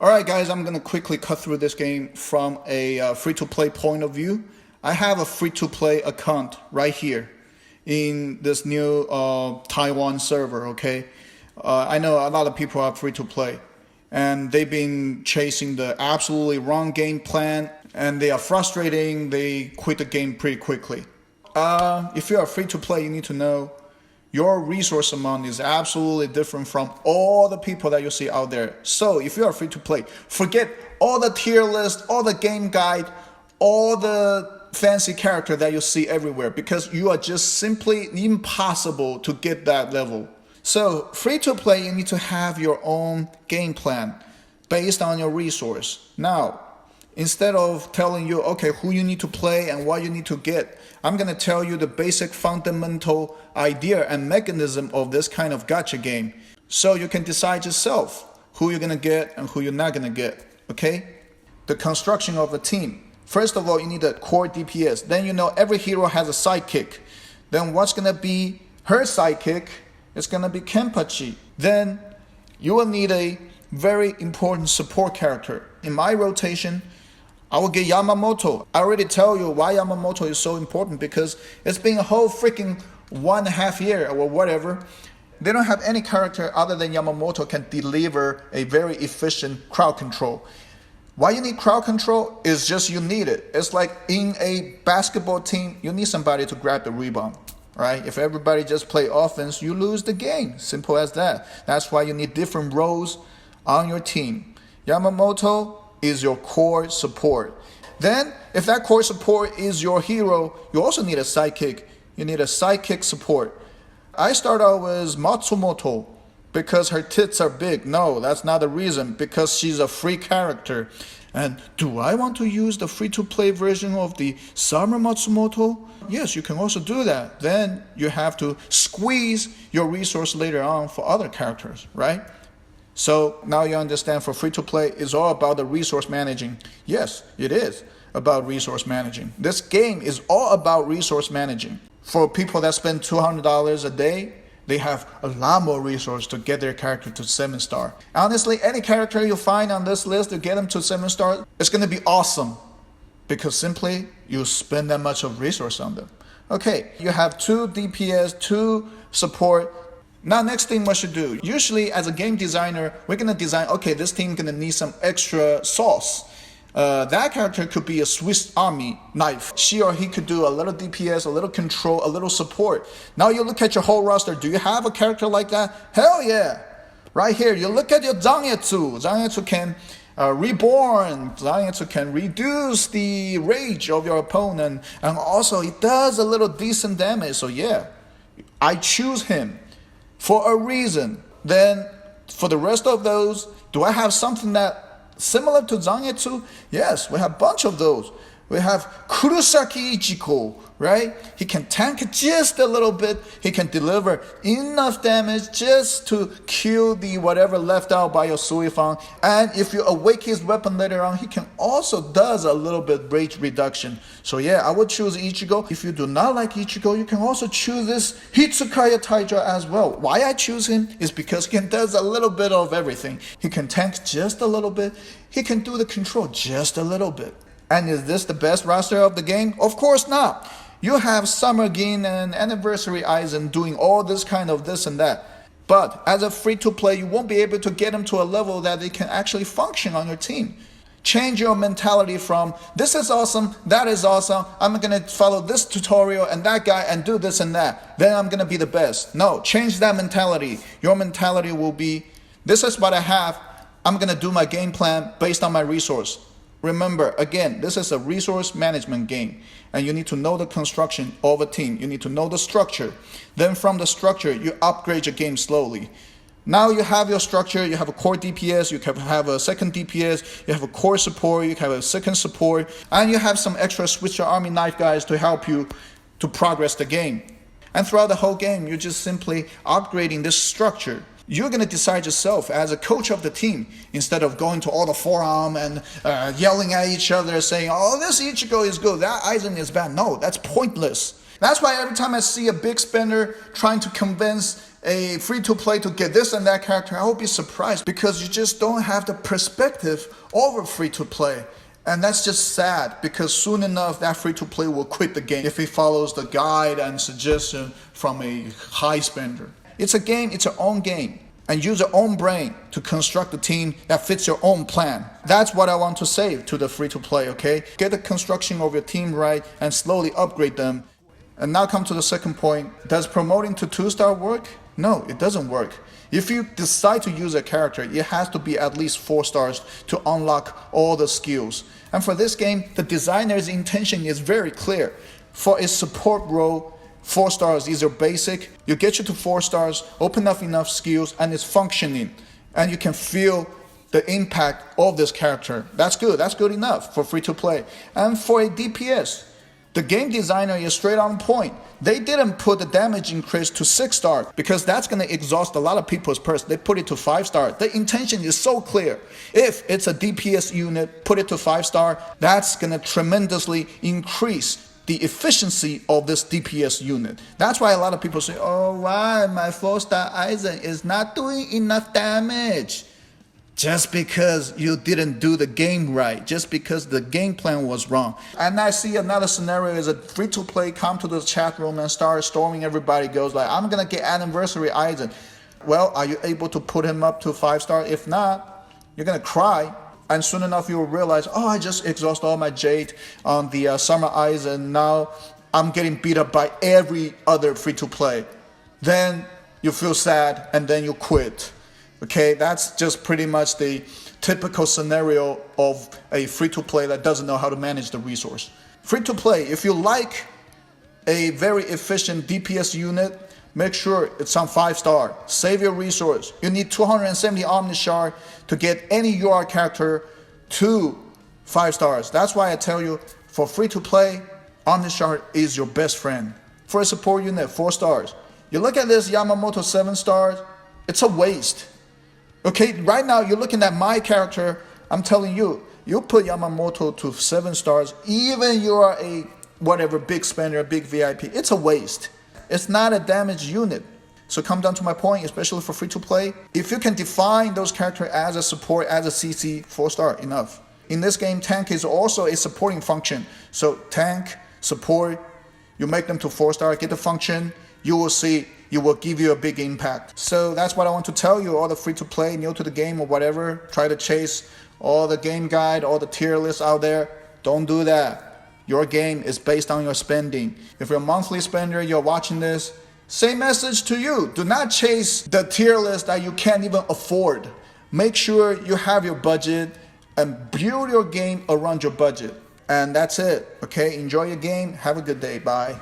Alright guys, I'm going to quickly cut through this game from a free-to-play point of view. I have a free-to-play account right here in this new Taiwan server, okay? I know a lot of people are free-to-play and they've been chasing the absolutely wrong game plan and they are frustrating, they quit the game pretty quickly. If you are free-to-play, you need to know your resource amount is absolutely different from all the people that you see out there. So if you are free to play, forget all the tier list, all the game guide, all the fancy character that you see everywhere, because you are just simply impossible to get that level. So free to play, you need to have your own game plan based on your resource. Now, instead of telling you, okay, who you need to play and what you need to get, I'm going to tell you the basic fundamental idea and mechanism of this kind of gacha game. So you can decide yourself who you're going to get and who you're not going to get, okay? The construction of a team. First of all, you need a core DPS. Then you know every hero has a sidekick. Then what's going to be her sidekick? It's going to be Kenpachi. Then you will need a very important support character. In my rotation, I will get Yamamoto. I already tell you why Yamamoto is so important, because it's been a whole freaking 1.5 years or whatever. They don't have any character other than Yamamoto can deliver a very efficient crowd control. Why you need crowd control is just you need it. It's like in a basketball team, you need somebody to grab the rebound, right? If everybody just play offense, you lose the game. Simple as that. That's why you need different roles on your team. Yamamoto is your core support. Then, if that core support is your hero, you also need a sidekick. You need a sidekick support. I start out with Matsumoto because her tits are big. No, that's not the reason, because she's a free character. And do I want to use the free-to-play version of the Summer Matsumoto? Yes, you can also do that. Then you have to squeeze your resource later on for other characters, right? So now you understand, for free-to-play, it's all about the resource managing. Yes, it is about resource managing. This game is all about resource managing. For people that spend $200 a day, they have a lot more resource to get their character to 7-star. Honestly, any character you find on this list to get them to 7-star, it's going to be awesome, because simply you spend that much of resource on them. Okay, you have 2 DPS, 2 support. Now, next thing what you do, usually as a game designer, we're going to design, okay, this team going to need some extra sauce. That character could be a Swiss Army knife. She or he could do a little DPS, a little control, a little support. Now you look at your whole roster. Do you have a character like that? Hell yeah. Right here, you look at your Zangetsu. Zangetsu can reborn. Zangetsu can reduce the rage of your opponent. And also, it does a little decent damage. So yeah, I choose him for a reason. Then for the rest of those, do I have something that similar to Zangetsu? Yes, we have a bunch of those. We have Kurosaki Ichiko, right? He can tank just a little bit. He can deliver enough damage just to kill the whatever left out by your Suifang. And if you awake his weapon later on, he can also does a little bit rage reduction. So yeah, I would choose Ichigo. If you do not like Ichigo, you can also choose this Hitsukaya Taija as well. Why I choose him is because he does a little bit of everything. He can tank just a little bit. He can do the control just a little bit. And is this the best roster of the game? Of course not. You have Summer Gin and Anniversary Aizen doing all this kind of this and that. But as a free-to-play, you won't be able to get them to a level that they can actually function on your team. Change your mentality from, this is awesome, that is awesome, I'm going to follow this tutorial and that guy and do this and that. Then I'm going to be the best. No, change that mentality. Your mentality will be, this is what I have. I'm going to do my game plan based on my resource. Remember, again, this is a resource management game, and you need to know the construction of a team. You need to know the structure. Then from the structure, you upgrade your game slowly. Now you have your structure, you have a core DPS, you can have a second DPS, you have a core support, you have a second support, and you have some extra Swiss Army knife guys to help you to progress the game. And throughout the whole game, you're just simply upgrading this structure. You're going to decide yourself as a coach of the team, instead of going to all the forum and yelling at each other saying, oh, this Ichigo is good, that Aizen is bad. No, that's pointless. That's why every time I see a big spender trying to convince a free-to-play to get this and that character, I will be surprised because you just don't have the perspective over free-to-play. And that's just sad because soon enough that free-to-play will quit the game if he follows the guide and suggestion from a high spender. It's a game, it's your own game. And use your own brain to construct a team that fits your own plan. That's what I want to say to the free-to-play, okay? Get the construction of your team right and slowly upgrade them. And now come to the second point. Does promoting to 2-star work? No, it doesn't work. If you decide to use a character, it has to be at least 4 stars to unlock all the skills. And for this game, the designer's intention is very clear. For a support role, 4 stars, these are basic. You get you to 4 stars, open up enough skills, and it's functioning. And you can feel the impact of this character. That's good enough for free to play. And for a DPS, the game designer is straight on point. They didn't put the damage increase to 6 stars because that's going to exhaust a lot of people's purse. They put it to 5 stars. The intention is so clear. If it's a DPS unit, put it to 5 stars. That's going to tremendously increase the efficiency of this DPS unit. That's why a lot of people say, oh, why my 4-star Aizen is not doing enough damage. Just because you didn't do the game right, just because the game plan was wrong. And I see another scenario is a free-to-play come to the chat room and start storming everybody, goes like, I'm gonna get anniversary Aizen. Well, are you able to put him up to 5 stars? If not, you're gonna cry. And soon enough you will realize, oh, I just exhausted all my jade on the summer Aizen. Now I'm getting beat up by every other free-to-play. Then you feel sad and then you quit. Okay, that's just pretty much the typical scenario of a free-to-play that doesn't know how to manage the resource. Free-to-play, if you like a very efficient DPS unit, make sure it's on 5 star. Save your resource. You need 270 Omni Shard to get any UR character to 5 stars. That's why I tell you, for free-to-play, Omni Shard is your best friend. For a support unit, 4 stars. You look at this Yamamoto 7 stars, it's a waste. Okay, right now you're looking at my character, I'm telling you, you put Yamamoto to 7 stars, even you are a whatever big spender, big VIP, it's a waste. It's not a damage unit. So come down to my point, especially for free to play. If you can define those characters as a support, as a CC, 4 star, enough. In this game, tank is also a supporting function. So tank, support, you make them to 4 star, get the function, you will see it will give you a big impact. So that's what I want to tell you, all the free to play, new to the game or whatever, try to chase all the game guide, all the tier lists out there. Don't do that. Your game is based on your spending. If you're a monthly spender, you're watching this, same message to you. Do not chase the tier list that you can't even afford. Make sure you have your budget and build your game around your budget. And that's it. Okay, enjoy your game. Have a good day. Bye.